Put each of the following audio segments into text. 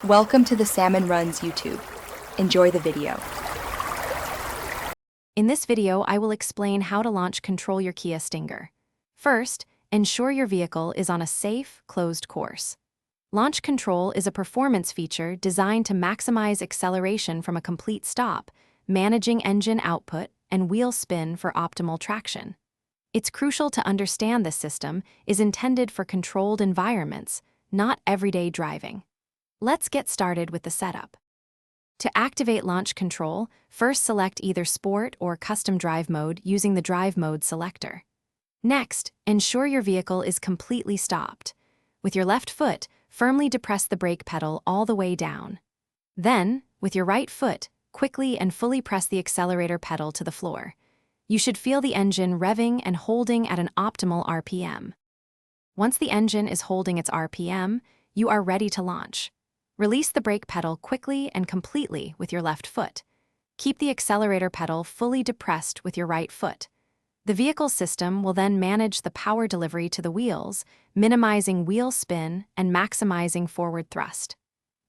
Welcome to the Salmon Runs YouTube. Enjoy the video. In this video, I will explain how to launch control your Kia Stinger. First, ensure your vehicle is on a safe, closed course. Launch control is a performance feature designed to maximize acceleration from a complete stop, managing engine output and wheel spin for optimal traction. It's crucial to understand this system is intended for controlled environments, not everyday driving. Let's get started with the setup. To activate launch control, first select either Sport or Custom Drive mode using the Drive mode selector. Next, ensure your vehicle is completely stopped. With your left foot, firmly depress the brake pedal all the way down. Then, with your right foot, quickly and fully press the accelerator pedal to the floor. You should feel the engine revving and holding at an optimal RPM. Once the engine is holding its RPM, you are ready to launch. Release the brake pedal quickly and completely with your left foot. Keep the accelerator pedal fully depressed with your right foot. The vehicle system will then manage the power delivery to the wheels, minimizing wheel spin and maximizing forward thrust.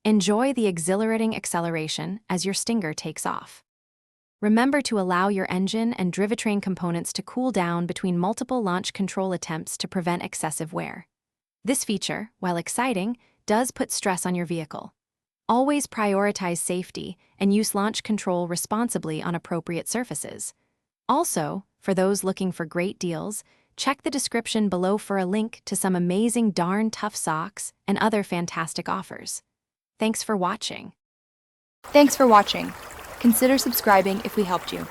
Enjoy the exhilarating acceleration as your Stinger takes off. Remember to allow your engine and drivetrain components to cool down between multiple launch control attempts to prevent excessive wear. This feature, while exciting, does put stress on your vehicle. Always prioritize safety and use launch control responsibly on appropriate surfaces. Also, for those looking for great deals, check the description below for a link to some amazing darn tough socks and other fantastic offers. Thanks for watching. Thanks for watching. Consider subscribing if we helped you.